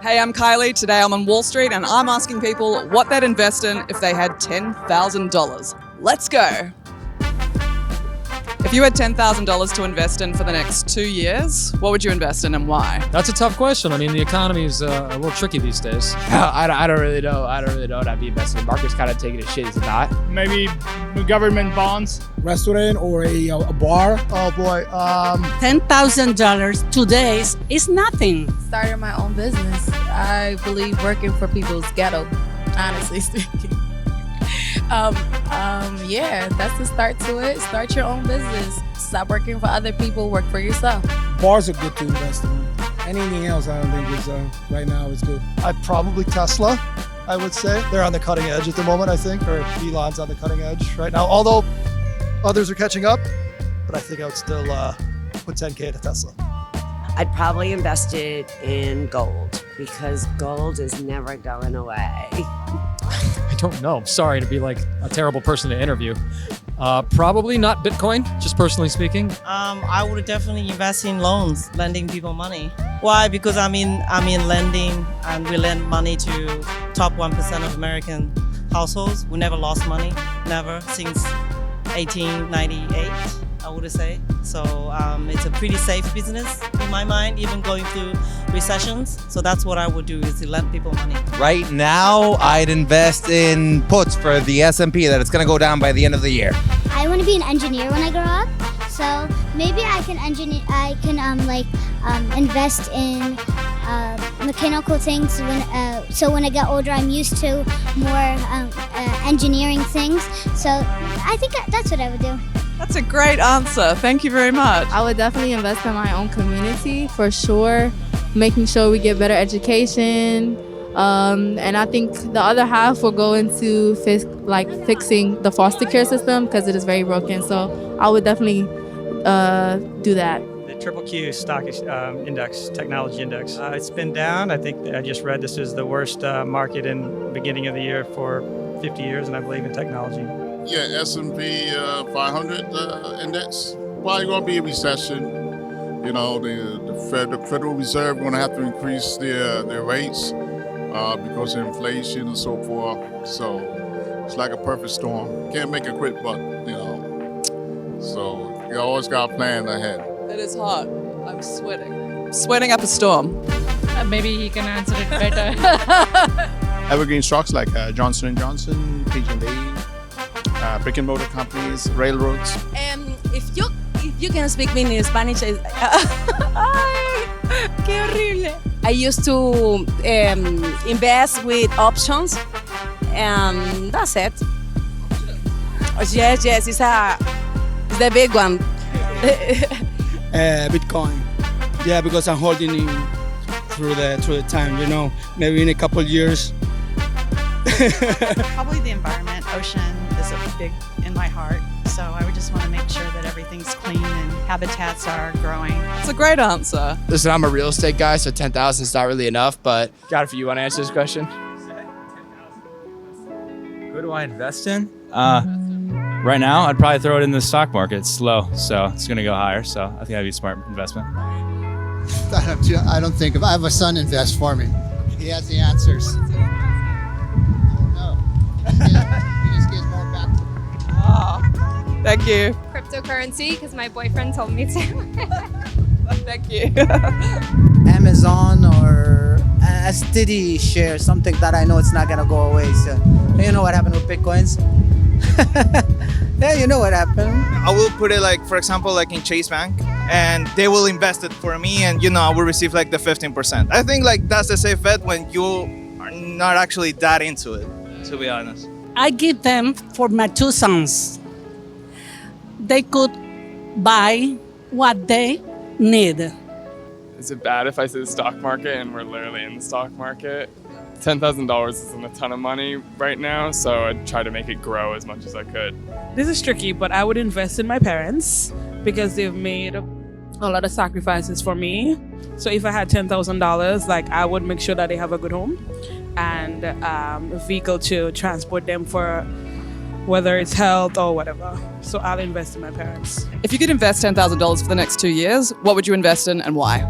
Hey, I'm Kylie. Today I'm on Wall Street and I'm asking people what they'd invest in if they had $10,000. Let's go. If you had $10,000 to invest in for the next 2 years, what would you invest in and why? That's a tough question. I mean, the economy is a little tricky these days. I don't really know. I don't really know what I'd be investing in. Market's kind of taking a shit, is it not? Maybe government bonds. Restaurant or a bar. Oh boy. $10,000 today is nothing. Started my own business. I believe working for people's ghetto, honestly speaking. Yeah, that's the start to it. Start your own business. Stop working for other people, work for yourself. Bars are good to invest in. Anything else I don't think is, right now is good. I'd probably Tesla, I would say. They're on the cutting edge at the moment, I think, or Elon's on the cutting edge right now. Although others are catching up, but I think I would still put 10K to Tesla. I'd probably invest it in gold because gold is never going away. I don't know. I'm sorry to be like a terrible person to interview. Probably not Bitcoin, just personally speaking. I would definitely invest in loans, lending people money. Why? Because I'm in lending, and we lend money to top 1% of American households. We never lost money, never, since 1898, I would say. So it's a pretty safe business in my mind, even going through recessions. So that's what I would do, is to lend people money. Right now, I'd invest in puts for the S&P that it's going to go down by the end of the year. I want to be an engineer when I grow up, so maybe I can invest in mechanical things. So when I get older, I'm used to more engineering things. So I think that's what I would do. That's a great answer. Thank you very much. I would definitely invest in my own community for sure, making sure we get better education. And I think the other half will go into fixing the foster care system because it is very broken. So I would definitely do that. The Triple Q stock index, technology index. It's been down. I think I just read this is the worst market in the beginning of the year for 50 years, and I believe in technology. Yeah, S&P 500 index. Probably going to be a recession. You know, the Federal Reserve going to have to increase their rates because of inflation and so forth. So it's like a perfect storm. Can't make a quick buck, you know. So you always got a plan ahead. It is hot. I'm sweating. Sweating up a storm. Maybe he can answer it better. Evergreen stocks like Johnson & Johnson, P&G, brick and mortar companies, railroads. If you can speak me in Spanish, ay, qué horrible. I used to invest with options, and that's it. Yes, it's the big one. Bitcoin. Yeah, because I'm holding it through the time. You know, maybe in a couple of years. Probably the environment. Ocean is a big in my heart. So I would just want to make sure that everything's clean and habitats are growing. It's a great answer. Listen, I'm a real estate guy, so 10,000 is not really enough, but God, if you want to answer this question. Who do I invest in? Right now, I'd probably throw it in the stock market. It's slow, so it's going to go higher. So I think that'd be a smart investment. I don't think I have a son invest for me. He has the answers. He just gives more back to me. Oh, thank you. Cryptocurrency, because my boyfriend told me to. Thank you. Amazon or a steady share, something that I know it's not gonna go away. So you know what happened with Bitcoins? Yeah, you know what happened. I will put it for example, in Chase Bank, and they will invest it for me, and I will receive the 15%. I think that's a safe bet when you are not actually that into it, to be honest. I give them for my two sons. They could buy what they need. Is it bad if I say the stock market and we're literally in the stock market? $10,000 isn't a ton of money right now, so I'd try to make it grow as much as I could. This is tricky, but I would invest in my parents because they've made a lot of sacrifices for me. So if I had $10,000, I would make sure that they have a good home and a vehicle to transport them for whether it's health or whatever. So I'll invest in my parents. If you could invest $10,000 for the next 2 years, what would you invest in and why?